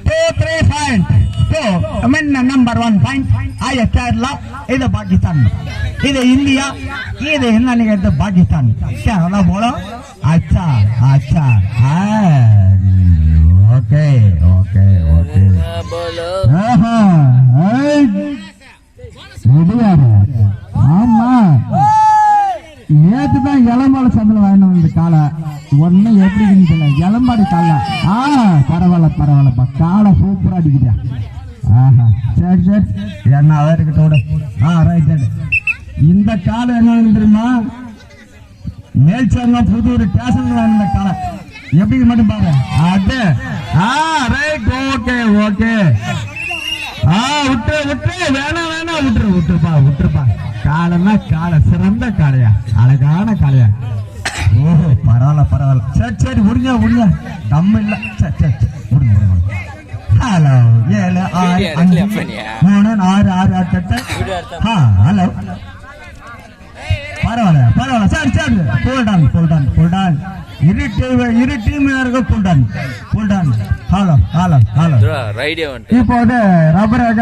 2-3 points. So, I mean number 1 point. I Kerala, இது பாகிஸ்தான், இது India, இது என்ன நிகழ்த்து பாகிஸ்தான். கேரளா போல. अच्छा अच्छा. Okay okay okay. ஆமா, நேற்றுதான் இளம்பாடு சந்தில வாங்கிட்டு வந்து காலை ஒன்னும் எப்படி தெரியல. இளம்பாடு காலை பரவாயில்ல பரவாயில்லப்பா, காலை சூப்பரா அடிக்குதா. ஆஹா சரி சரி, என்ன இருக்கட்டோட. Right right. இந்த காலை என்ன தெரியுமா, மேல்சேர்னா புதூர் ஸ்டேஷன்ல வாங்கின காலை எப்படி மட்டும் பாரு. அது ரைட். Okay okay. விட்டு விட்டு வேணாம் வேணாம், விட்டுரு விட்டுருப்பா விட்டுருப்பா. காலைன்னா காலை சிறந்த காளையா, அழகான காளையா. ஓஹோ பரவாயில்ல பரவாயில்ல. சரி சரி, முடிஞ்சா முடிஞ்சா தம் இல்ல. சரி சரி சரி, முடிஞ்சு முடிஞ்சு. ஹலோ 7 6 5 3 6 6 8. ஹலோ பரவாயில்ல பரவாயில்ல. சரி சரி, போல்டான் போல்டான் போல்டான். இரு டீம் போல்டான் போல்டான். Hello hello hello. இப்போ ரப்பராக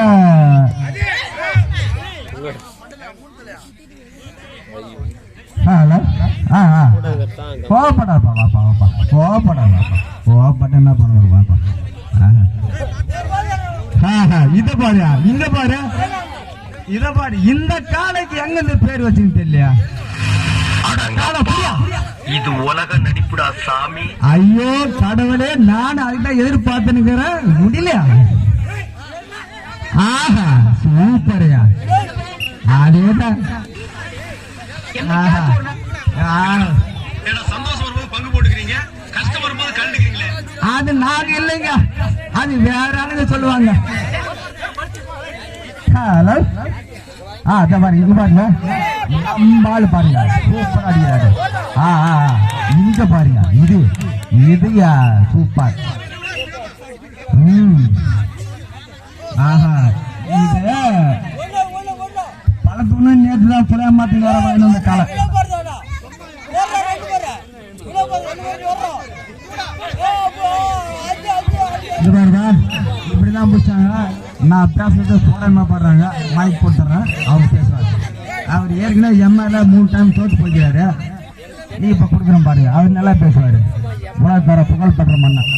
ஹலோ. கோவப்படாப்பா வாப்பா வாப்பா, கோவப்படாப்பா. கோவப்பட்ட என்ன பண்ணுவாங்க வாப்பா. இத பாரு, இங்க பாரு, இத பாரு. இந்த காலைக்கு எங்க இந்த பேர் வச்சுன்னு தெரியலையா? இது உலக நடிப்புடா சாமி. ஐயோ கடவுளே, நான் அதுதான் எதிர்பார்த்துனுக்கிறேன், முடியலையா? ஆஹா சூப்பரையா, அதேதான். அது நாங்க இல்லைங்க, அது வேற ஆளுங்க சொல்லுவாங்க. ஹலோ. அத பாருங்க, இங்க பாருங்க, நம்மால் பாருங்க சூப்பர் அடிக்கிறாரு. இங்க பாருங்க, இது இதுயா சூப்பர். ஆஹா, இது பழத்துன்னு நேற்றுதான் புளைய மாத்தி வர வேணும் இந்த காலை. இது பாருங்க, இப்படிதான் பிடிச்சாங்க. நான் பேசுறது போடாம பாடுறாங்க, மைக் போட்டுறேன், அவர் பேசுவார். அவர் ஏற்கனவே எம்எல்ஏ 3 டைம் தோற்று போய்க்கிறாரு. நீ இப்ப கொடுக்குறேன் பாருங்க, அவர் நல்லா பேசுவாரு. உலகத்தர புகழ் பெற்ற மன்னன்.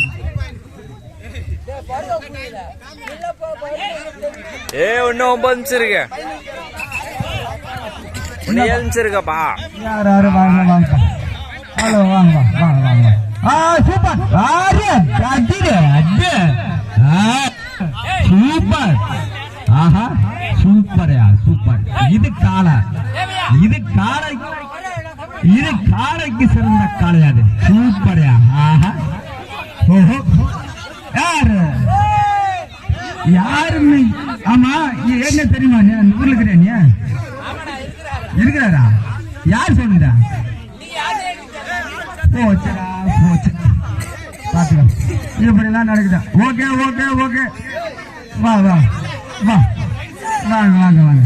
யாரு யாரு வாங்க வாங்க. ஹலோ வாங்க வாங்க வாங்க. Super super. ஆஹா சூப்பர்யா சூப்பர். இது காளை, இது காளை, இது காளைக்கு சிறந்த காளையாது. சூப்பர்யா. ஆஹா ஓஹோ. யாரு யாருன்னு? ஆமா, என்ன தெரியுமா, ஊர்ல இருக்கிறேன் இருக்கிறாரா? யார் சொன்னதா? போச்சுடா போச்சு, பாத்துக்க. இப்படிலாம் நடக்குதா? Okay okay okay. வா வா வா, வாங்க வாங்க வாங்க.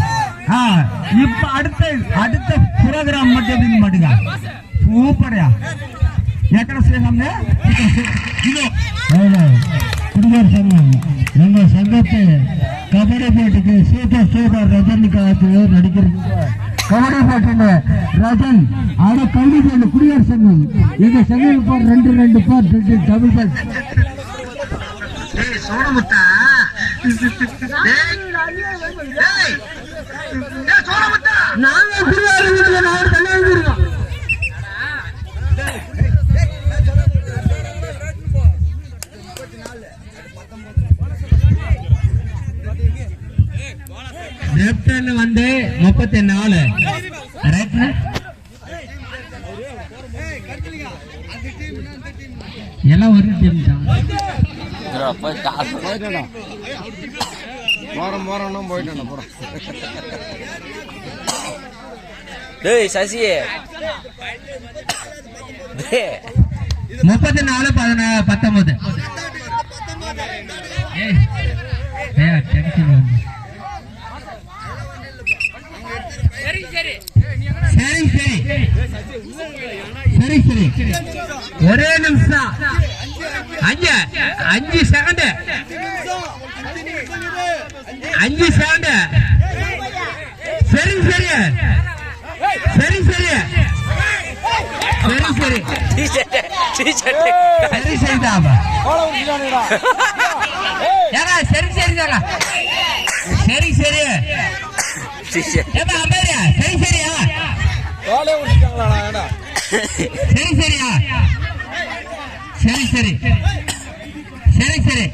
இப்ப அடுத்த புரோகிராம் மட்டும் மாட்டுங்க. சூப்பர்யா. எக்கட செய்யணும்னு குடியரசு சங்கம் எங்க சங்கத்தை கபடி போட்டிக்கு சூப்பர் சூப்பர் ரஜினிகாந்த் நடிக்கிறது. கபடி போட்டியில ரஜன் அதை கண்டிப்பா குடியரசு சங்கம் எங்க சங்கம் பார் 2 பார் டபுள் பார். நாங்க இருக்கோம். லெப்ட்ல வந்து 34 ரைட்ல எல்லாம் ஒரு டீம் தான். போறோம் போயிட்டேன் போறோம். டேய் சசி 34 19 சரி ஒரே நிமிஷம் அஞ்சு செகண்ட் 5 செகண்ட். சரி சரி சரி சரி சரி சரி சரி சரிதாப்பா. ஏங்க சரி சரிதாங்க. சரி சரி ஏப்பா அம்மாரியா சரி சரியா சரி சரியா சரி சரி சரி சரி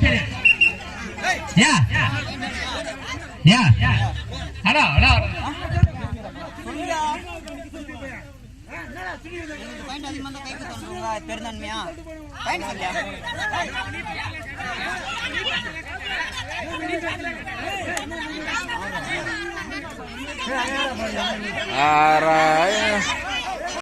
யா யா ஹலோ ஹலோ பெருந்தன்மையா ஆறாயிரம்